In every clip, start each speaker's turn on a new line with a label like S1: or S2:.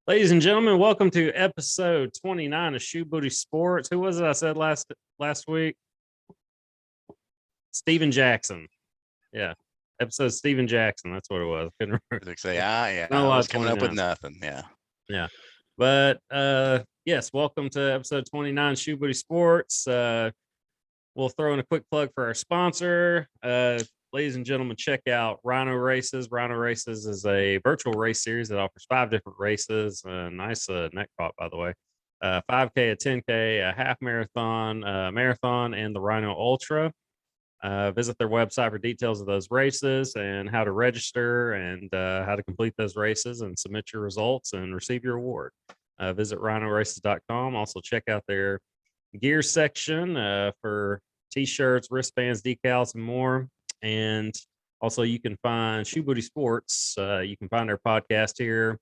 S1: Ladies and gentlemen, welcome to episode 29 of Shoe Booty Sports. Who was it I said last week? Steven Jackson. Yeah. Episode Steven Jackson. That's what it was. Couldn't remember.
S2: I was coming up with nothing. Yeah.
S1: Yeah. But yes, welcome to episode 29 Shoe Booty Sports. We'll throw in a quick plug for our sponsor. Ladies and gentlemen, check out Rhino Races. Rhino Races is a virtual race series that offers 5 different races. Nice neck caught, by the way. 5K, a 10K, a half marathon, marathon, and the Rhino Ultra. Visit their website for details of those races and how to register and how to complete those races and submit your results and receive your award. Visit rhinoraces.com. Also, check out their gear section for t-shirts, wristbands, decals, and more. And also, you can find Shoe Booty Sports. You can find our podcast here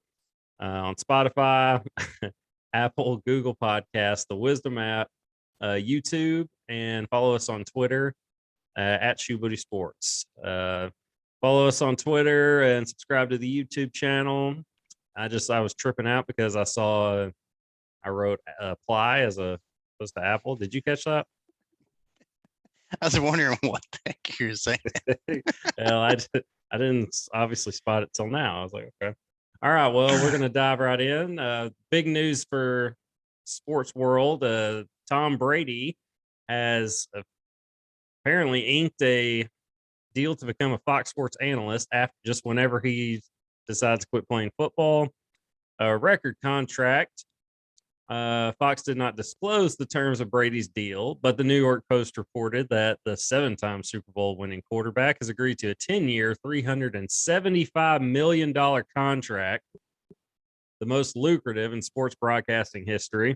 S1: on Spotify, Apple, Google Podcasts, the Wisdom app, YouTube, and follow us on Twitter at Shoe Booty Sports. Follow us on Twitter and subscribe to the YouTube channel. I was tripping out because I saw I wrote apply as opposed to Apple. Did you catch that?
S2: I was wondering what the heck you were saying.
S1: Well, I didn't obviously spot it till now. I was like, okay. All right, well, we're going to dive right in. Big news for sports world. Tom Brady has apparently inked a deal to become a Fox Sports analyst after just whenever he decides to quit playing football. A record contract. Fox did not disclose the terms of Brady's deal, but the New York Post reported that the 7-time Super Bowl winning quarterback has agreed to a 10-year, $375 million contract, the most lucrative in sports broadcasting history.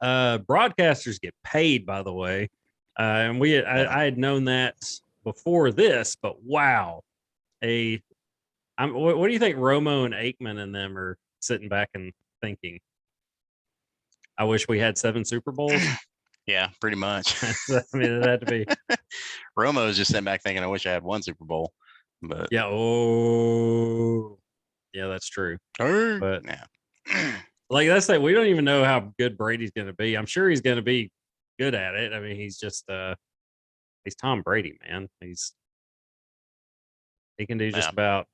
S1: Broadcasters get paid, by the way. And I had known that before this, but wow. What do you think Romo and Aikman and them are sitting back and thinking? I wish we had 7 Super Bowls.
S2: Yeah, pretty much.
S1: I mean, it had to be.
S2: Romo's just sitting back thinking, I wish I had 1 Super Bowl. But
S1: yeah, yeah, that's true. But
S2: yeah.
S1: Like I said, we don't even know how good Brady's going to be. I'm sure he's going to be good at it. I mean, he's just he's Tom Brady, man. He can do just about.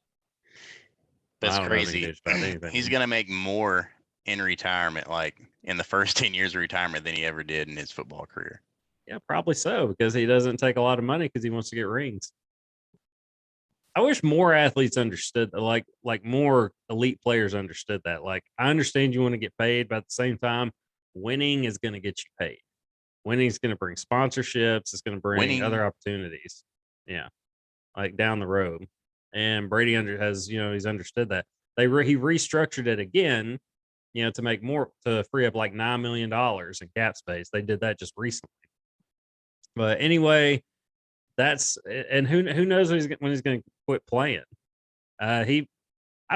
S2: That's crazy. He's going to make more in retirement, like in the first 10 years of retirement, than he ever did in his football career.
S1: Yeah, probably so, because he doesn't take a lot of money because he wants to get rings. I wish more athletes understood that, like more elite players understood that. Like, I understand you want to get paid, but at the same time, winning is going to get you paid. Winning is going to bring sponsorships. It's going to bring other opportunities. Yeah, like down the road. And Brady he's understood that. He restructured it again, to make more, to free up like $9 million in cap space. They did that just recently. But anyway, and who knows when he's going to quit playing. I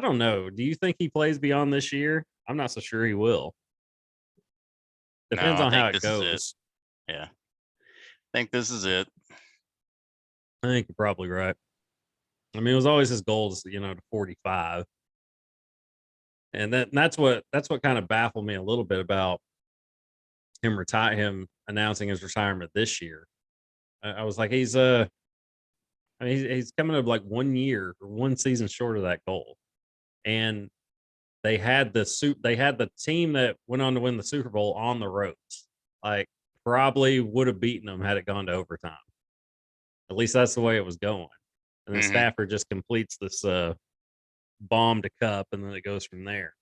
S1: don't know. Do you think he plays beyond this year? I'm not so sure he will. Depends on how it goes.
S2: Yeah. I think this is it.
S1: I think you're probably right. I mean, it was always his goal to 45. And that's what kind of baffled me a little bit about him announcing his retirement this year. I was like, he's coming up like 1 year or 1 season short of that goal. And they had the team that went on to win the Super Bowl on the ropes. Like, probably would have beaten them had it gone to overtime. At least that's the way it was going. And then Stafford just completes this bomb to cup, and then it goes from there.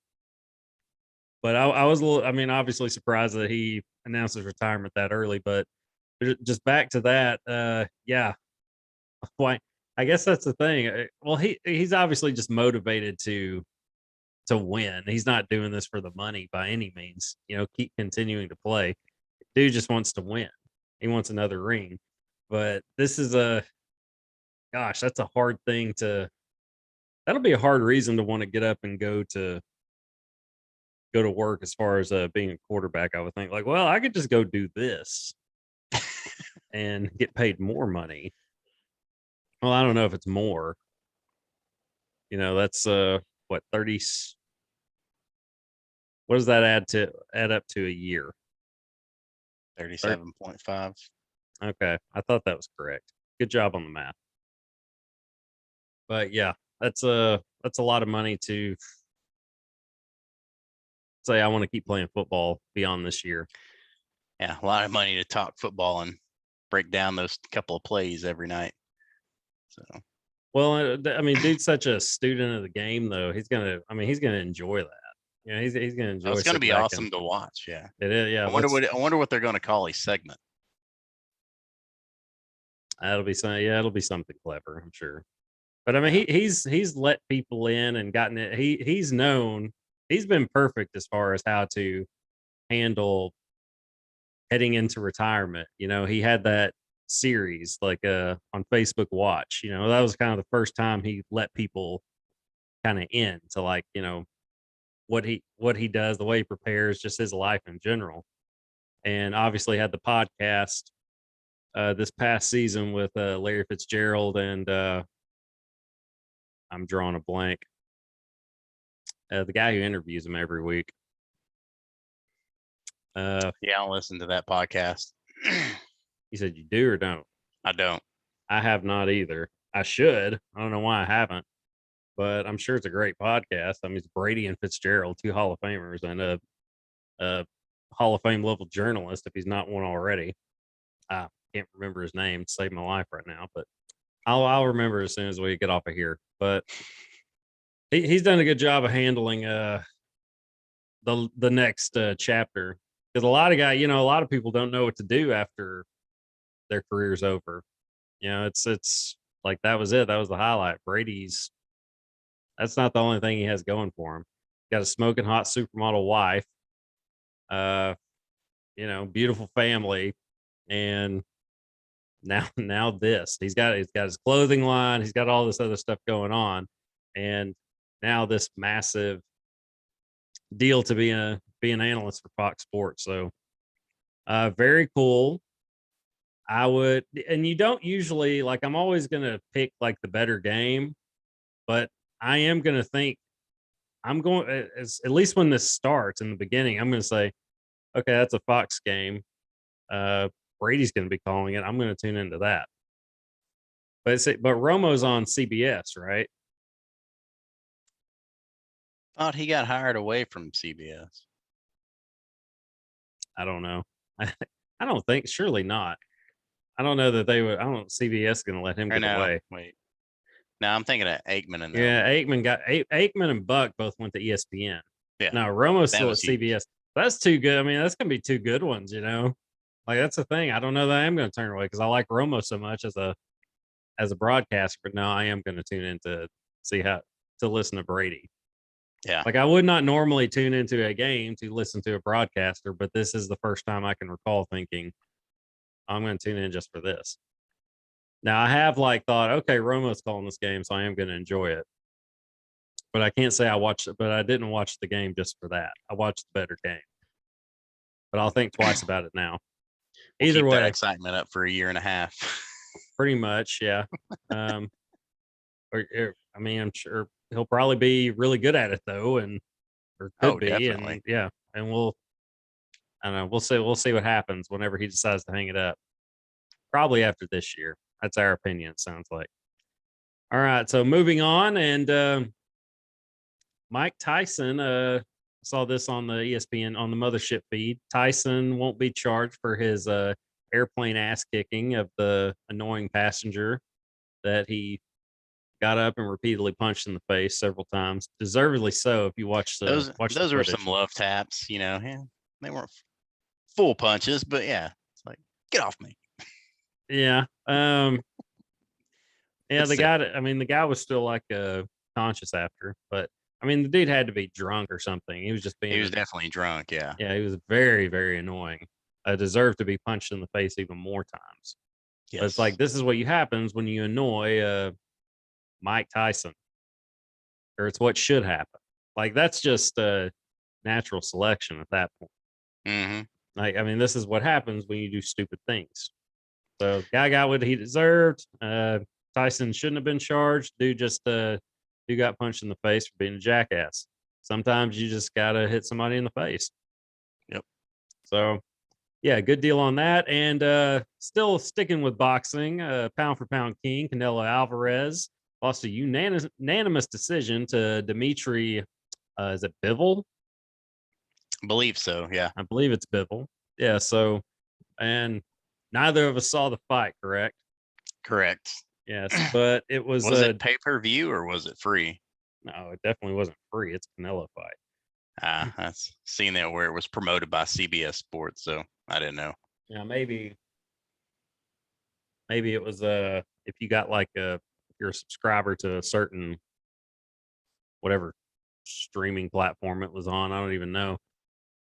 S1: But I was obviously surprised that he announced his retirement that early. But just back to that, yeah. Why? I guess that's the thing. Well, he's obviously just motivated to win. He's not doing this for the money by any means. Keep continuing to play. Dude just wants to win. He wants another ring. But this is that's a hard thing that'll be a hard reason to want to get up and go to work as far as being a quarterback. I would think, like, well, I could just go do this and get paid more money. Well, I don't know if it's more. That's what, 30 What does that add up to a year?
S2: 37.5.
S1: Okay, I thought that was correct. Good job on the math. But yeah, that's a lot of money to say I want to keep playing football beyond this year.
S2: Yeah, a lot of money to talk football and break down those couple of plays every night. So,
S1: well, I mean, dude's such a student of the game, though. He's gonna enjoy that. You know, he's gonna enjoy.
S2: It's gonna be awesome to watch. Yeah,
S1: it is. Yeah,
S2: I wonder what they're gonna call his segment.
S1: That'll be something. Yeah, it'll be something clever, I'm sure. But I mean, he's let people in and gotten it. He's known. He's been perfect as far as how to handle heading into retirement. You know, he had that series like on Facebook Watch. You know, that was kind of the first time he let people kind of in to, like, you know, what he does, the way he prepares, just his life in general. And obviously had the podcast this past season with Larry Fitzgerald and I'm drawing a blank. The guy who interviews him every week.
S2: Yeah, I'll listen to that podcast.
S1: You said you do or don't?
S2: I don't.
S1: I have not either. I should. I don't know why I haven't, but I'm sure it's a great podcast. I mean, it's Brady and Fitzgerald, two Hall of Famers, and a Hall of Fame level journalist if he's not one already. I can't remember his name to save my life right now, but I'll remember as soon as we get off of here. But he's done a good job of handling the next chapter, because a lot of people don't know what to do after their career's over. You know, it's like that was it. That was the highlight. That's not the only thing he has going for him. Got a smoking hot supermodel wife, you know, beautiful family, and now this. He's got his clothing line. He's got all this other stuff going on, and now this massive deal to be an analyst for Fox Sports. So, very cool. And you don't usually, like, I'm always going to pick like the better game, but I am going to think I'm going, at least when this starts in the beginning, I'm going to say, okay, that's a Fox game. Brady's going to be calling it. I'm going to tune into that. But Romo's on CBS, right?
S2: Thought he got hired away from CBS.
S1: I don't know. I don't think, surely not. I don't know that they would. I don't. CBS going to let him get away.
S2: Wait. No, I'm thinking of Aikman and them.
S1: Yeah, Aikman and Buck both went to ESPN.
S2: Yeah.
S1: No, Romo's still at CBS. That's too good. I mean, that's gonna be two good ones. You know, like, that's the thing. I don't know that I am going to turn away because I like Romo so much as a broadcaster. But no, I am going to tune in to listen to Brady.
S2: Yeah.
S1: Like, I would not normally tune into a game to listen to a broadcaster, but this is the first time I can recall thinking I'm going to tune in just for this. Now, I have thought, okay, Romo's calling this game, so I am going to enjoy it. But I can't say I watched it, but I didn't watch the game just for that. I watched the better game. But I'll think twice about it now. Either way,
S2: that excitement up for a year and a half.
S1: Pretty much, yeah. I mean, I'm sure he'll probably be really good at it though, or could be,
S2: definitely.
S1: and yeah, and I don't know. We'll see what happens whenever he decides to hang it up. Probably after this year. That's our opinion. It sounds like. All right, so moving on, and Mike Tyson. Saw this on the ESPN on the mothership feed. Tyson won't be charged for his airplane ass kicking of the annoying passenger that he got up and repeatedly punched in the face several times. Deservedly so. If you watch
S2: those were some love taps. You know, yeah, they weren't full punches, but yeah, it's like, get off me.
S1: Yeah. Yeah. The guy was still conscious after, but I mean, the dude had to be drunk or something. He was
S2: definitely drunk. Yeah.
S1: Yeah. He was very, very annoying. Deserved to be punched in the face even more times. Yes. But it's like, this is what happens when you annoy Mike Tyson, or it's what should happen. Like, that's just natural selection at that point.
S2: Mm-hmm.
S1: Like, I mean, this is what happens when you do stupid things. So, guy got what he deserved. Tyson shouldn't have been charged. Dude got punched in the face for being a jackass. sometimes you just gotta hit somebody in the face.
S2: Yep.
S1: So yeah, good deal on that. And still sticking with boxing, pound for pound king Canelo Alvarez lost a unanimous decision to Dimitri. Is it Bivol?
S2: I believe so. Yeah.
S1: I believe it's Bivol. Yeah. So, and neither of us saw the fight, correct?
S2: Correct.
S1: Yes, but it was.
S2: Was it pay-per-view or was it free?
S1: No, it definitely wasn't free. It's a Canelo fight.
S2: I've seen that where it was promoted by CBS Sports, so I didn't know.
S1: Yeah, maybe it was if you got like if you're a subscriber to a certain whatever streaming platform it was on. I don't even know,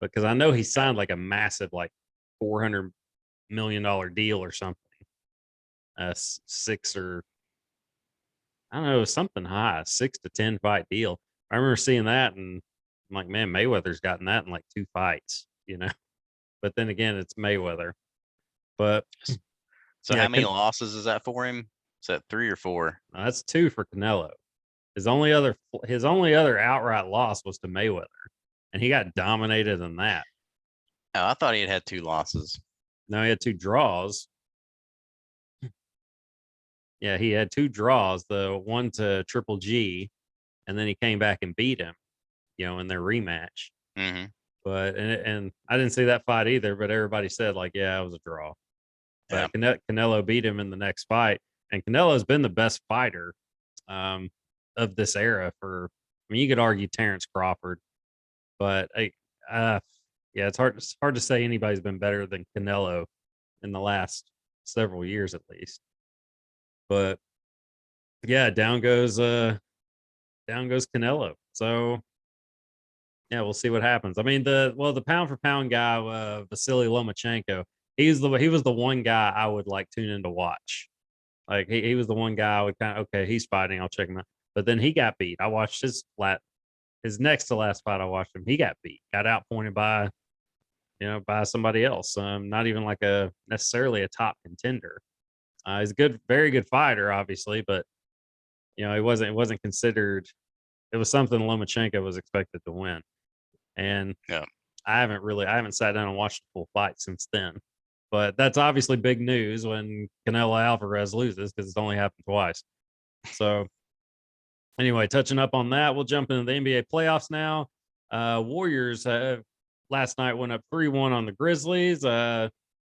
S1: because I know he signed like a massive like $400 million deal or something. 6 or I don't know, it was something high, 6 to 10 fight deal. I remember seeing that and I'm like, man, Mayweather's gotten that in like 2 fights, you know. But then again, it's Mayweather. But
S2: so how many losses is that for him? Is that 3 or 4?
S1: That's 2 for Canelo. His only other outright loss was to Mayweather, and he got dominated in that.
S2: Oh, I thought he had 2 losses.
S1: No, he had 2 draws. Yeah, he had 2 draws. The one to Triple G, and then he came back and beat him, in their rematch.
S2: Mm-hmm.
S1: But and I didn't see that fight either. But everybody said like, yeah, it was a draw. But Canelo beat him in the next fight, and Canelo's been the best fighter of this era. You could argue Terrence Crawford, but yeah, it's hard to say anybody's been better than Canelo in the last several years at least. But yeah, down goes Canelo. So yeah, we'll see what happens. I mean, the pound for pound guy, Vasily Lomachenko, he was the one guy I would like tune in to watch. Like he was the one guy I would kind of, okay, he's fighting, I'll check him out. But then he got beat. I watched his next to last fight I watched him. He got beat, got outpointed by somebody else. Not even like necessarily a top contender. He's a very good fighter, obviously, but it wasn't considered. It was something Lomachenko was expected to win, and
S2: yeah.
S1: I haven't sat down and watched a full fight since then. But that's obviously big news when Canelo Alvarez loses, because it's only happened twice. So anyway, touching up on that, we'll jump into the NBA playoffs now. Warriors last night went up 3-1 on the Grizzlies.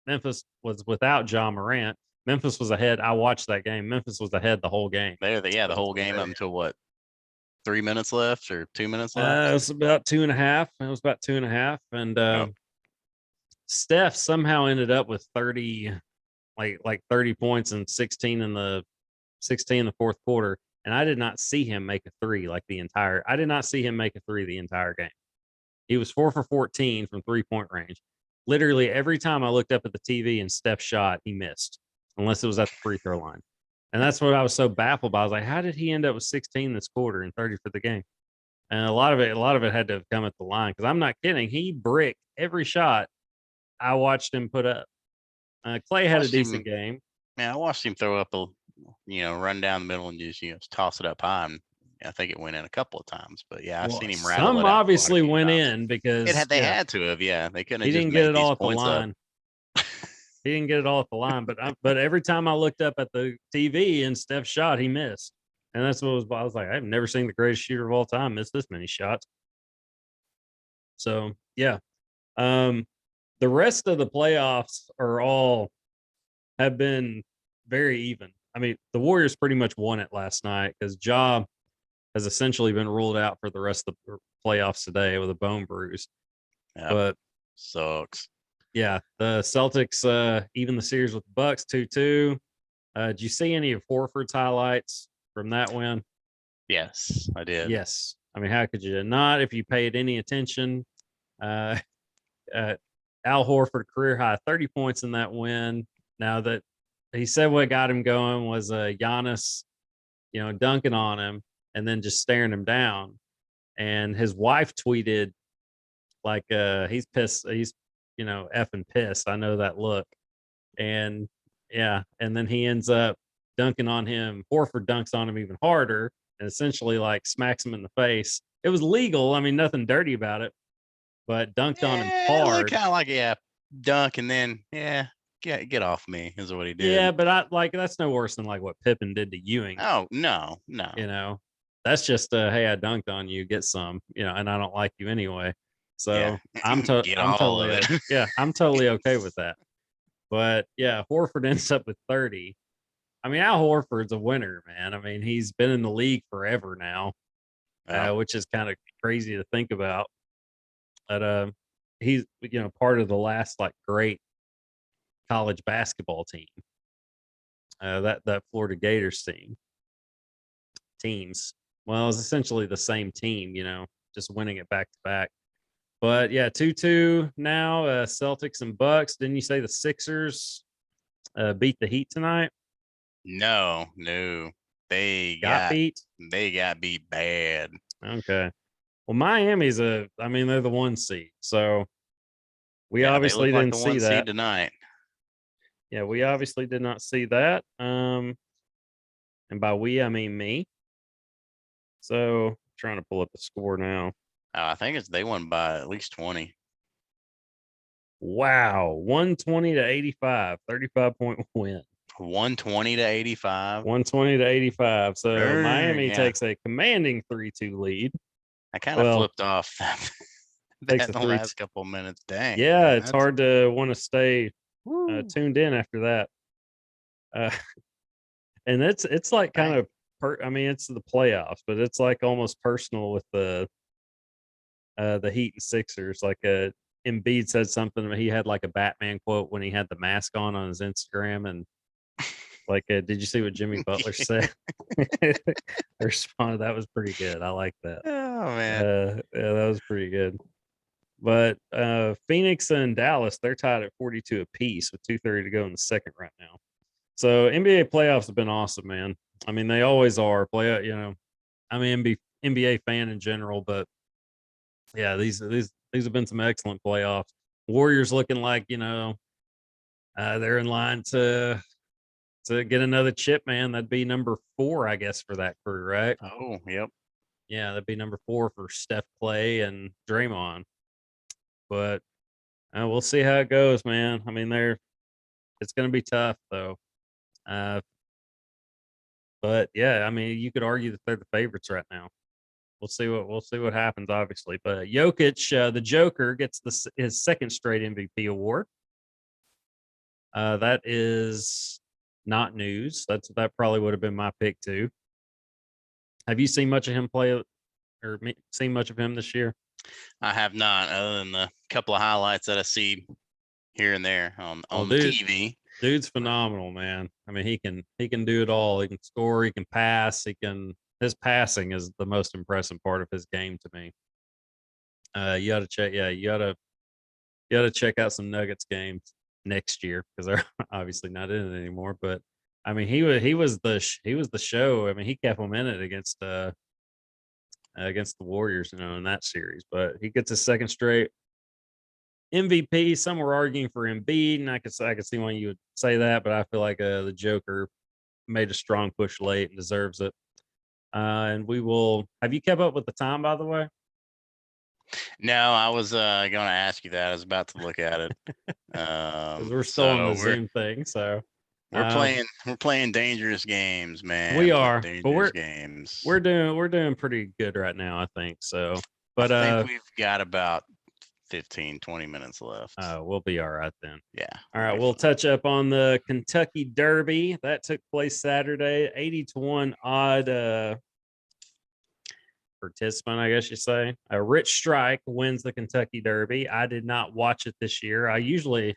S1: Memphis was without Ja Morant. Memphis was ahead. I watched that game. Memphis was ahead the whole game.
S2: The whole game up until what? 3 minutes left or 2 minutes left?
S1: It was about 2.5. It was about 2.5. And Steph somehow ended up with 30, like 30 points and 16 in the fourth quarter. And I did not see him make a three I did not see him make a three the entire game. He was 4 for 14 from 3-point range. Literally every time I looked up at the TV and Steph shot, he missed, unless it was at the free throw line. And that's what I was so baffled by. I was like, how did he end up with 16 this quarter and 30 for the game? And a lot of it had to have come at the line, because I'm not kidding. He bricked every shot I watched him put up. Clay had a decent game.
S2: Man, I watched him throw up run down the middle and just toss it up high. And I think it went in a couple of times, but yeah, I've seen him rattle it out.
S1: Some obviously went in because
S2: they had to have. Yeah, they couldn't.
S1: He didn't get it all at the line. He didn't get it all at the line, but every time I looked up at the TV and Steph shot, he missed, and that's what I was like, I've never seen the greatest shooter of all time miss this many shots. So yeah, the rest of the playoffs have been very even. I mean, the Warriors pretty much won it last night because Ja has essentially been ruled out for the rest of the playoffs today with a bone bruise.
S2: Yep.
S1: But
S2: sucks.
S1: Yeah, the Celtics even the series with the Bucks 2-2. Did you see any of Horford's highlights from that win?
S2: Yes, I did.
S1: Yes. I mean, how could you not if you paid any attention? Al Horford career high 30 points in that win. Now that he said what got him going was Giannis, dunking on him and then just staring him down. And his wife tweeted like he's pissed. He's effing pissed. I know that look. And yeah, and then he ends up dunking on him. Horford dunks on him even harder and essentially like smacks him in the face. it was legal. I mean, nothing dirty about it, but dunked on him hard.
S2: Kind of like dunk and then get off me is what he did.
S1: Yeah, but that's no worse than like what Pippen did to Ewing.
S2: Oh no.
S1: That's just hey, I dunked on you, get some, and I don't like you anyway. So I'm totally I'm totally okay with that. But yeah, Horford ends up with 30. I mean, Al Horford's a winner, man. I mean, he's been in the league forever now, which is kind of crazy to think about. But he's part of the last like great college basketball team. That Florida Gators teams. Well, it's essentially the same team, just winning it back to back. But yeah, 2-2 now. Celtics and Bucks. Didn't you say the Sixers beat the Heat tonight?
S2: No. They got beat. They got beat bad.
S1: Okay. Well, Miami's they're the 1 seed. So we obviously didn't see that
S2: tonight.
S1: Yeah, we obviously did not see that. And by we, I mean me. So I'm trying to pull up the score now.
S2: I think they won by at least 20.
S1: Wow. 120 to 85, 35-point win.
S2: 120 to 85.
S1: 120 to 85. So Miami takes a commanding 3-2 lead.
S2: I kind of flipped off that in the last couple minutes. Dang.
S1: Yeah, man, it's hard to want to stay tuned in after that. And it's like kind of it's the playoffs, but it's like almost personal with the Heat and Sixers. Like Embiid said something. He had like a Batman quote when he had the mask on his Instagram, and like, did you see what Jimmy Butler said? I responded, that was pretty good. I like that.
S2: Oh man,
S1: yeah, that was pretty good. But Phoenix and Dallas, they're tied at 42 apiece with 2:30 to go in the second right now. So NBA playoffs have been awesome, man. I mean, they always are. I'm an NBA fan in general, but yeah, these have been some excellent playoffs. Warriors looking like they're in line to get another chip, man. That'd be number 4, I guess, for that crew, right?
S2: Oh, yep.
S1: Yeah, that'd be number 4 for Steph, Clay, and Draymond. But we'll see how it goes, man. I mean, it's going to be tough, though. But yeah, I mean, you could argue that they're the favorites right now. We'll see what happens, obviously. But Jokic, the Joker, gets his second straight MVP award. That is not news. That probably would have been my pick too. Have you seen much of him play, or seen much of him this year?
S2: I have not, other than the couple of highlights that I see here and there on the TV.
S1: Dude's phenomenal, man. I mean, he can do it all. He can score. He can pass. His passing is the most impressive part of his game to me. You got to check. Yeah, you got to check out some Nuggets games next year because they're obviously not in it anymore. But I mean, he was the show. I mean, he kept them in it against the Warriors, in that series. But he gets his second straight MVP. Some were arguing for Embiid, and I could see why you would say that, but I feel like the Joker made a strong push late and deserves it. And we will. Have you kept up with the time, by the way?
S2: No, I was going to ask you that. I was about to look at it.
S1: Because we're still on the Zoom thing, so
S2: we're playing dangerous games, man.
S1: We are,
S2: but
S1: we're doing pretty good right now, I think. So, but
S2: I think we've got about 15-20 minutes left.
S1: We'll be all right then.
S2: Yeah.
S1: All right, we'll touch up on the Kentucky Derby that took place Saturday. 80-1 odd participant, I guess you say. Rich Strike wins the Kentucky Derby. I did not watch it this year. I usually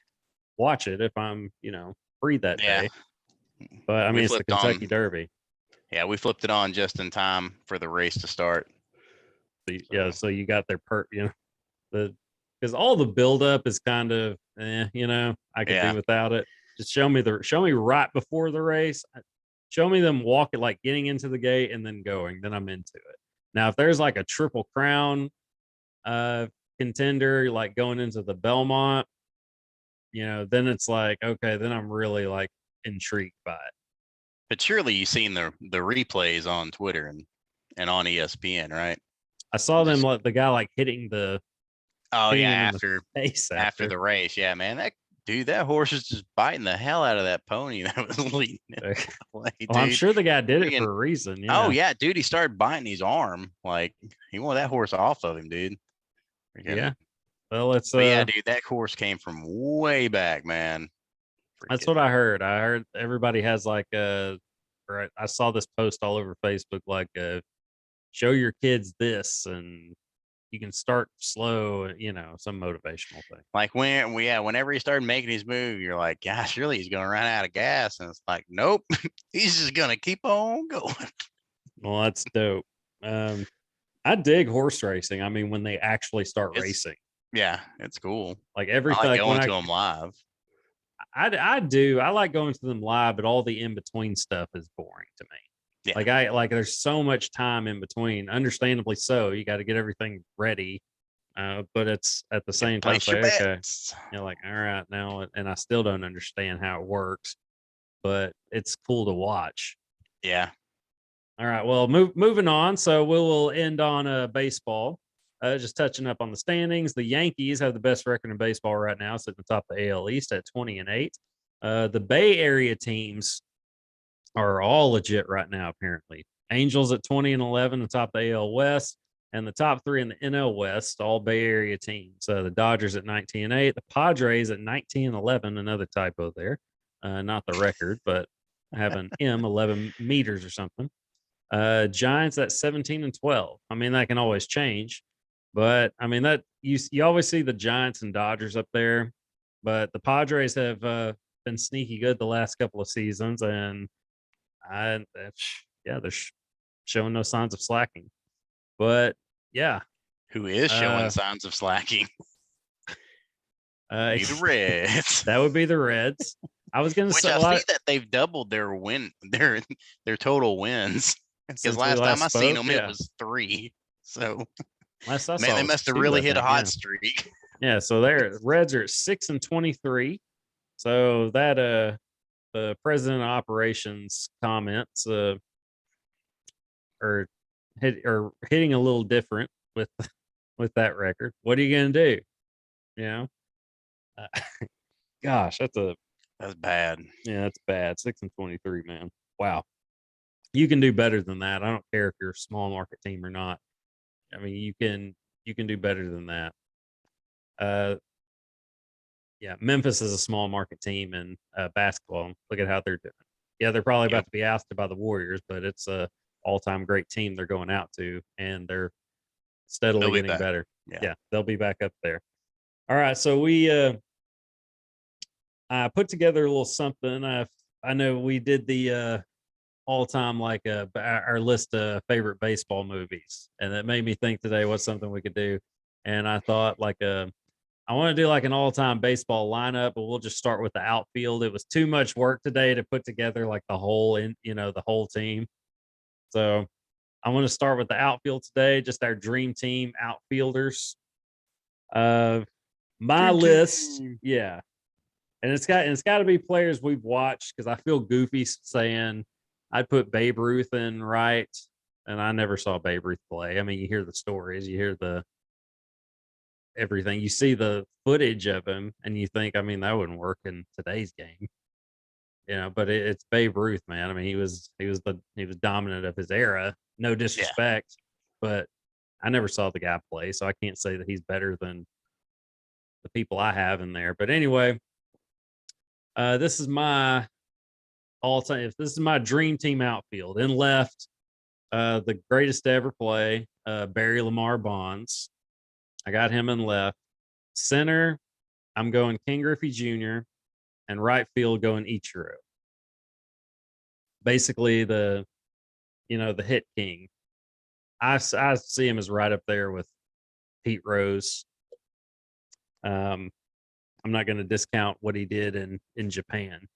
S1: watch it if I'm free that day. But I mean, it's the Kentucky Derby.
S2: Yeah, we flipped it on just in time for the race to start.
S1: So you got their because all the buildup is kind of, I could do without it. Just show me right before the race. Show me them walking, like getting into the gate and then going. Then I'm into it. Now, if there's like a Triple Crown contender, like going into the Belmont, then it's like, okay, then I'm really like intrigued by it.
S2: But surely you've seen the replays on Twitter and on ESPN, right?
S1: I saw them like the guy like hitting the.
S2: Oh
S1: hitting
S2: yeah,
S1: him in the face
S2: after the race, yeah, man. That horse is just biting the hell out of that pony that was leading it.
S1: Well, I'm sure the guy did it for a reason. Yeah.
S2: Oh yeah, dude, he started biting his arm. Like he wanted that horse off of him, dude.
S1: Yeah. Well, it's
S2: but yeah, dude, that horse came from way back, man.
S1: That's what I heard. I heard everybody has like or I saw this post all over Facebook like show your kids this and you can start slow, some motivational thing.
S2: Like whenever he started making his move, you're like, gosh, really, he's gonna run out of gas. And it's like, nope, he's just gonna keep on going.
S1: Well, that's dope. I dig horse racing. I mean, when they actually start racing.
S2: Yeah, it's cool.
S1: Like everything.
S2: I like going to them live.
S1: I do. I like going to them live, but all the in between stuff is boring to me. Yeah. Like there's so much time in between. Understandably so. You got to get everything ready. But it's at the same time, okay, you're like, all right, now, and I still don't understand how it works, but it's cool to watch.
S2: Yeah.
S1: All right. Well, moving on. So we'll end on baseball. Just touching up on the standings. The Yankees have the best record in baseball right now, sitting at the top of the AL East at 20-8. The Bay Area teams are all legit right now, apparently. Angels at 20-11, the top of the AL West, and the top three in the NL West, all Bay Area teams. The Dodgers at 19-8, the Padres at 19-11, another typo there. Not the record, but I have an M, 11 meters or something. Giants at 17-12. I mean, that can always change. But I mean that you always see the Giants and Dodgers up there, but the Padres have been sneaky good the last couple of seasons, and they're showing no signs of slacking. But yeah,
S2: who is showing signs of slacking? The Reds.
S1: That would be the Reds. I was going to say,
S2: I see that they've doubled their total wins because last time I seen them, it was 3. So. Man, they must have really hit a hot streak.
S1: Yeah, so their Reds are at 6-23. So that the president of operations comments are hitting a little different with that record. What are you gonna do? Gosh,
S2: that's bad.
S1: Yeah, that's bad. 6-23, man. Wow, you can do better than that. I don't care if you're a small market team or not. I mean, you can do better than that. Yeah, Memphis is a small market team in basketball. Look at how they're doing. Yeah, they're probably about to be ousted by the Warriors, but it's a all-time great team they're going out to, and they're steadily getting better. Yeah, they'll be back up there. All right, so I put together a little something. I know we did the all-time our list of favorite baseball movies, and that made me think today what's something we could do. And I thought I want to do like an all-time baseball lineup, but we'll just start with the outfield. It was too much work today to put together like the whole team. So I want to start with the outfield today, just our dream team outfielders. My dream list, team. Yeah, and it's got to be players we've watched, because I feel goofy saying I'd put Babe Ruth in right, and I never saw Babe Ruth play. I mean, you hear the stories, you hear the everything, you see the footage of him, and you think, I mean, that wouldn't work in today's game, but it's Babe Ruth, man. I mean, he was dominant of his era. No disrespect, but I never saw the guy play, so I can't say that he's better than the people I have in there. But anyway, this is my all-time. This is my dream team outfield. In left, the greatest to ever play, Barry Lamar Bonds. I got him in left. Center, I'm going King Griffey Jr. and right field going Ichiro. Basically the hit king. I see him as right up there with Pete Rose. I'm not going to discount what he did in Japan.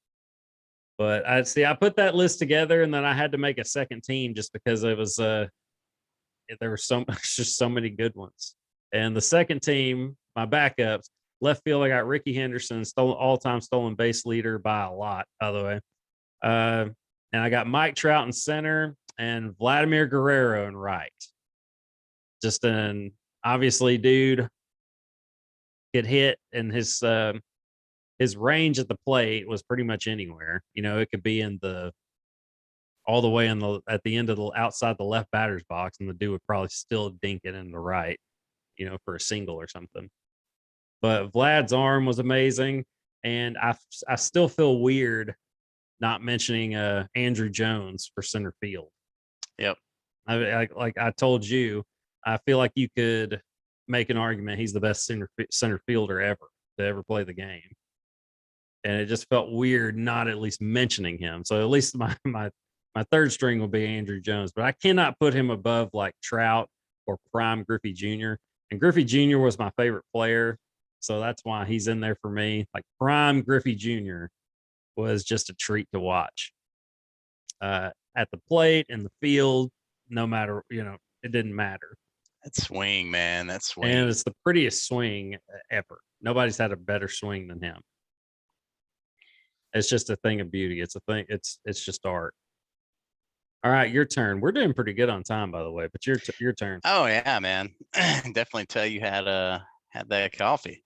S1: But I put that list together, and then I had to make a second team just because it was there were just so many good ones. And the second team, my backups, left field, I got Ricky Henderson, all-time stolen base leader by a lot, by the way. And I got Mike Trout in center and Vladimir Guerrero in right. just an obviously dude could hit, and his range at the plate was pretty much anywhere. It could be all the way at the end of the outside the left batter's box, and the dude would probably still dink it in the right, for a single or something. But Vlad's arm was amazing, and I still feel weird not mentioning Andrew Jones for center field.
S2: Yep.
S1: Like I told you, I feel like you could make an argument he's the best center fielder ever to ever play the game. And it just felt weird not at least mentioning him. So at least my third string will be Andrew Jones, but I cannot put him above like Trout or prime Griffey Jr. And Griffey Jr. was my favorite player, so that's why he's in there for me. Like prime Griffey Jr. was just a treat to watch. At the plate and the field, no matter, it didn't matter.
S2: That swing, man, that swing.
S1: And it's the prettiest swing ever. Nobody's had a better swing than him. It's just a thing of beauty. It's a thing. It's just art. All right, your turn. We're doing pretty good on time, by the way, but your turn.
S2: Oh yeah, man. Definitely tell you had that coffee.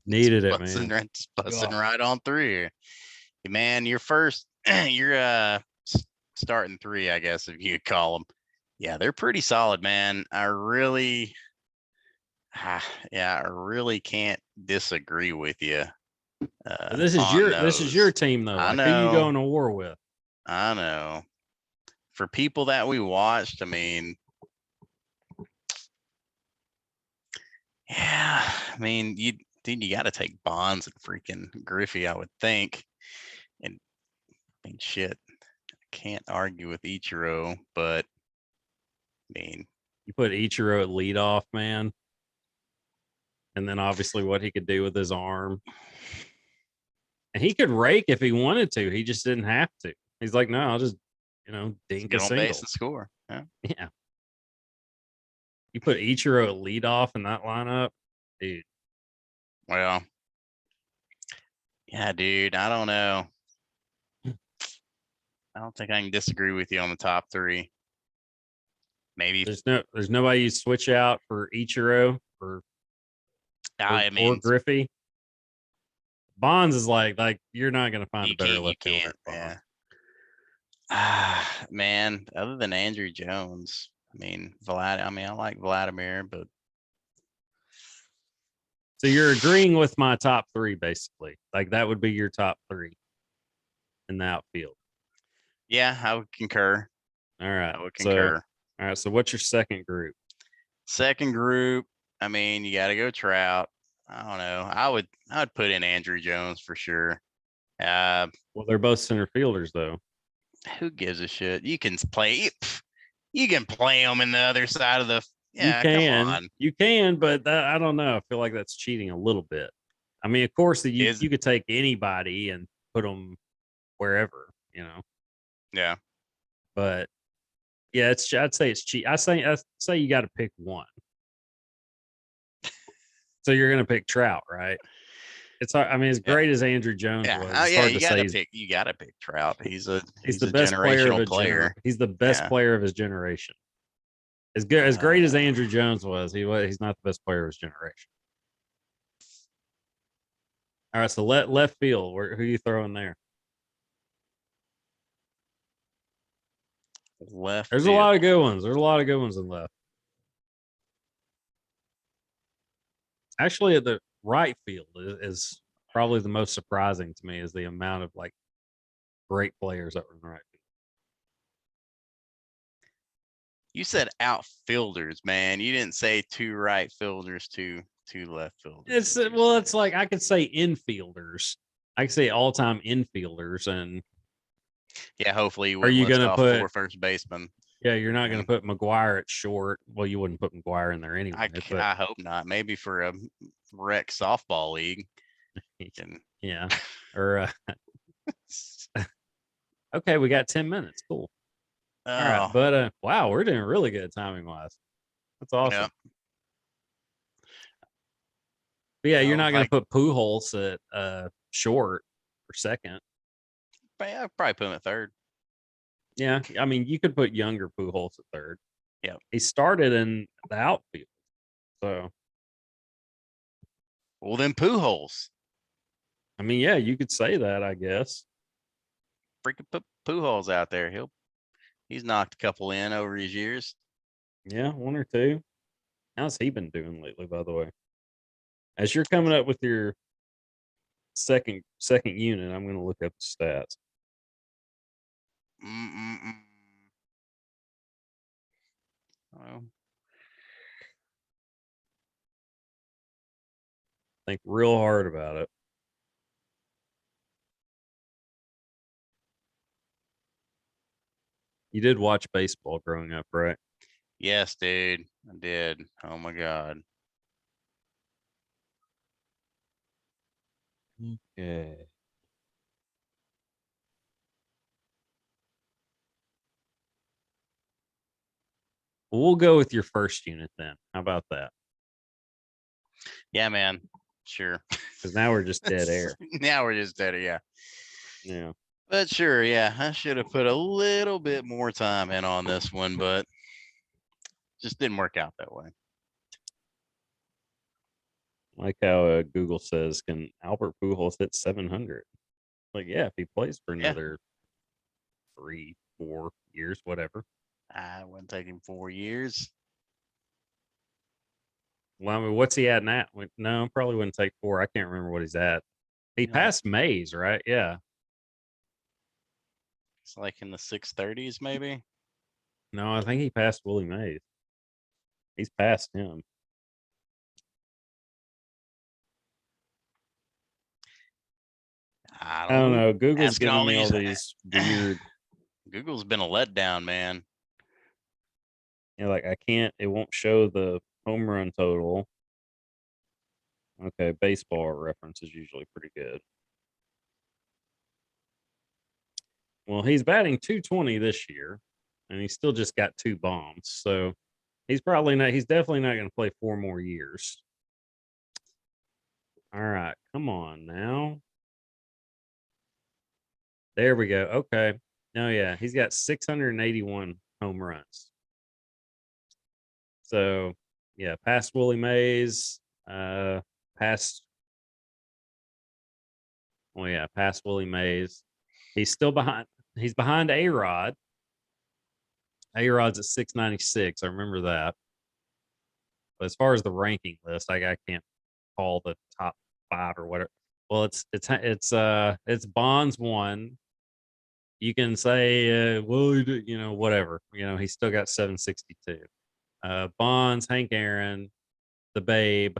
S1: Needed it, man.
S2: Busting right on through here. Man, you're first. You're starting three, I guess, if you call them. Yeah, they're pretty solid, man. I really can't disagree with you.
S1: This is your team, though.
S2: I know.
S1: Who you going to war with?
S2: I know. For people that we watched, I mean, yeah, I mean, you got to take Bonds and freaking Griffey, I would think. And I mean, shit, I can't argue with Ichiro, but I mean,
S1: you put Ichiro at leadoff, man, and then obviously what he could do with his arm, and he could rake if he wanted to. He just didn't have to. He's like, no, I'll just dink
S2: get
S1: a
S2: on
S1: single.
S2: Base and score.
S1: Yeah. You put Ichiro at leadoff in that lineup, dude.
S2: Well, yeah, dude. I don't know. I don't think I can disagree with you on the top three. Maybe
S1: there's nobody you switch out for Ichiro or Griffey. Bonds is like you're not gonna find a better left fielder.
S2: Yeah. Man, other than Andrew Jones, I mean, I like Vladimir, but
S1: so you're agreeing with my top three, basically. Like that would be your top three in the outfield.
S2: Yeah, I would concur.
S1: All right.
S2: I would concur.
S1: All right. So what's your second group?
S2: Second group, I mean, you got to go Trout. I don't know. I would put in Andrew Jones for sure.
S1: Well, they're both center fielders, though.
S2: Who gives a shit? You can play them in the other side of the. Yeah,
S1: come
S2: on.
S1: You can, but I don't know. I feel like that's cheating a little bit. I mean, of course, you could take anybody and put them wherever,
S2: Yeah.
S1: But yeah, I'd say it's cheat. I say you got to pick one. So you're gonna pick Trout, right? It's hard. I mean, as great as Andrew Jones was,
S2: you gotta pick Trout. He's the
S1: best player. He's the best player of his generation. As great as Andrew Jones was, he's not the best player of his generation. All right, so left field. Who are you throwing there?
S2: Left.
S1: There's a lot of good ones. There's a lot of good ones in left. Actually, the right field is probably the most surprising to me, is the amount of like great players that were in the right field.
S2: You said outfielders, man. You didn't say two right fielders, two left fielders.
S1: It's like I could say infielders. I could say all-time infielders, and
S2: yeah, hopefully are you going to put 4 first basemen?
S1: Yeah, you're not going to put McGuire at short. Well, you wouldn't put McGuire in there anyway.
S2: I hope not. Maybe for a rec softball league.
S1: Yeah. Or okay, we got 10 minutes. Cool. All right, but wow, we're doing really good timing wise. That's awesome. Yeah. But yeah, you're not going to put Pujols at short or second.
S2: I'd probably put him at third.
S1: Yeah, I mean, you could put younger Pujols at third.
S2: Yep.
S1: He started in the outfield. So,
S2: Well, then Pujols.
S1: I mean, yeah, you could say that, I guess.
S2: Freaking put Pujols out there. He's knocked a couple in over his years.
S1: Yeah, one or two. How's he been doing lately, by the way? As you're coming up with your second unit, I'm going to look up the stats.
S2: Well,
S1: Think real hard about it. You did watch baseball growing up, right?
S2: yes, dude. I did. Oh my god.
S1: Okay. Well, we'll go with your first unit then. How about that?
S2: Yeah, man. Sure.
S1: Because now we're just dead air.
S2: Now we're just dead. Yeah.
S1: Yeah.
S2: But sure, yeah, I should have put a little bit more time in on this one, but just didn't work out that way.
S1: Like how Google says, can Albert Pujols hit 700? Like, yeah, if he plays for
S2: Yeah.
S1: another 3-4 years, whatever.
S2: I wouldn't take him 4 years.
S1: Well, I mean, what's he at now? No, probably wouldn't take 4. I can't remember what he's at. He passed Mays, right? Yeah.
S2: It's like in the 630s, maybe.
S1: No, I think he passed Willie Mays. He's past him.
S2: I
S1: I don't know. Google's
S2: Asking
S1: giving
S2: all
S1: me all
S2: these-
S1: these weird,
S2: Google's been a letdown, man.
S1: like I can't, it won't show the home run total. Okay, baseball reference is usually pretty good. Well, he's batting 220 this year, and he still just got 2 bombs. So he's definitely not going to play 4 more years. All right, come on now. There we go. Okay. No, yeah, he's got 681 home runs. So, yeah, past Willie Mays, past, well, yeah, past Willie Mays. He's still behind. He's behind A Rod. A Rod's at 696. I remember that. But as far as the ranking list, I can't call the top 5 or whatever. Well, it's Bonds 1. You can say, well, whatever. He's still got 762. Bonds, Hank Aaron, the Babe.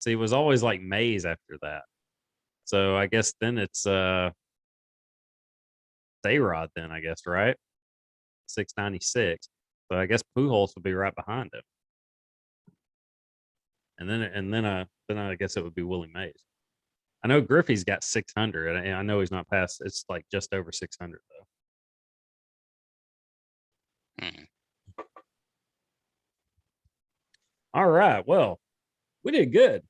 S1: See, it was always like Mays after that. So I guess then it's A-Rod then, I guess, right? 696. So I guess Pujols will be right behind him. And then I guess it would be Willie Mays. I know Griffey's got 600, and I know he's not past. It's like just over 600 though. All right, well, we did good.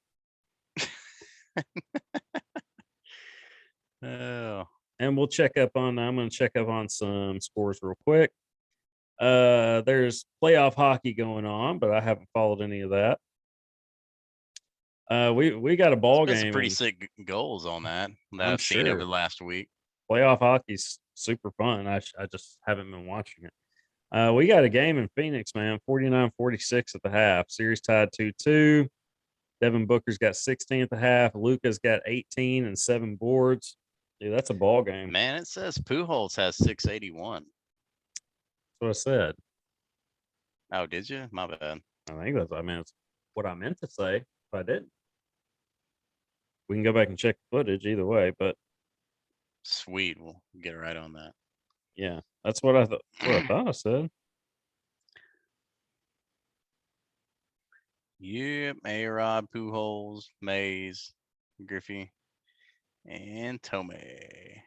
S2: Oh,
S1: And we'll check up on. I'm going to check up on some scores real quick. There's playoff hockey going on, but I haven't followed any of that. We got a ball
S2: there's
S1: game.
S2: some pretty sick goals on that I've seen over the last week.
S1: Playoff hockey's super fun. I just haven't been watching it. We got a game in Phoenix, man. 49-46 at the half. Series tied 2-2. Devin Booker's got 16 at the half. Luca's got 18 and 7 boards. Dude, that's a ball game.
S2: Man, it says Pujols has 681.
S1: That's what I said.
S2: Oh, did you? My bad.
S1: I think it's what I meant to say, if I didn't. We can go back and check the footage either way, but
S2: Sweet. We'll get right on that.
S1: yeah, that's what I thought. What I thought I said.
S2: Yep. A-Rod, Pujols, Mays, Griffey, and Tomei.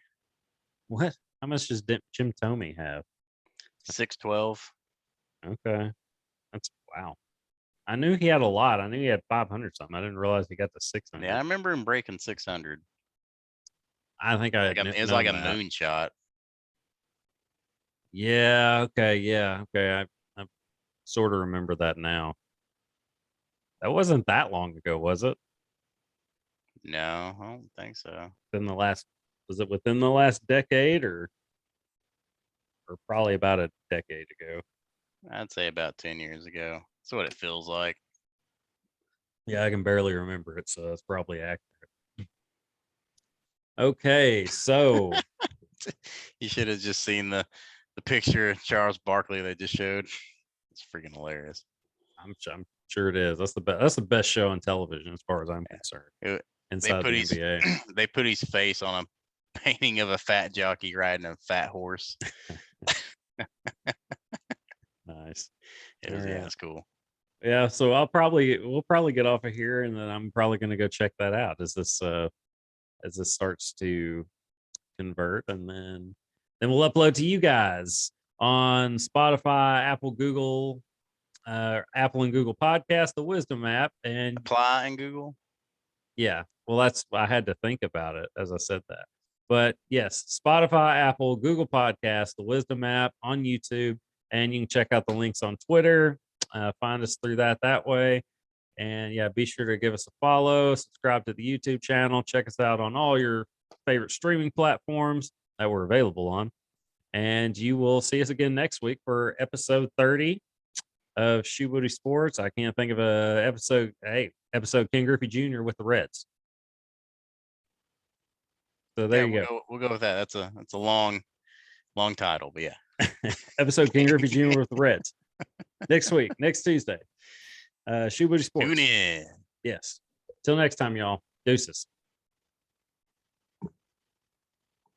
S1: What? How much does Jim Tomey have?
S2: 612.
S1: Okay, that's wow. I knew he had a lot. I knew he had 500 something. I didn't realize he got the 600.
S2: Yeah, I remember him breaking 600.
S1: I think I
S2: It was like a moonshot.
S1: Yeah. Okay. Yeah. Okay. I sort of remember that now. That wasn't that long ago, was it?
S2: No, I don't think so.
S1: In the last, was it within the last decade or probably about a decade ago?
S2: I'd say about 10 years ago. That's what it feels like.
S1: Yeah, I can barely remember it, so that's probably accurate. Okay, so
S2: You should have just seen the picture of Charles Barkley they just showed. It's freaking hilarious.
S1: I'm sure it is. That's the best. That's the best show on television, as far as I'm concerned.
S2: It- they
S1: Inside
S2: put
S1: the
S2: his
S1: NBA.
S2: they put his face on a painting of a fat jockey riding a fat horse.
S1: Nice.
S2: It
S1: All
S2: was
S1: right.
S2: it's cool.
S1: Yeah. So we'll probably get off of here, and then I'm probably going to go check that out as this starts to convert, and then we'll upload to you guys on Spotify, Apple and Google Podcast, the Wisdom app, and
S2: Apply in Google.
S1: yeah, well, that's I had to think about it as I said that. But yes, Spotify, Apple, Google Podcast, the Wisdom app on YouTube, and you can check out the links on Twitter. Find us through that way. And yeah, be sure to give us a follow, subscribe to the YouTube channel, check us out on all your favorite streaming platforms that we're available on. And you will see us again next week for episode 30 of Shoe Booty Sports. I can't think of a episode. Hey, episode King Griffey Jr. with the Reds. So there
S2: Yeah,
S1: you
S2: we'll go with that. That's a long title, but yeah.
S1: go. Episode King Griffey Jr. with the Reds. Next week, next Tuesday. Shoe Booty Sports.
S2: Tune in.
S1: Yes. Till next time, y'all. Deuces.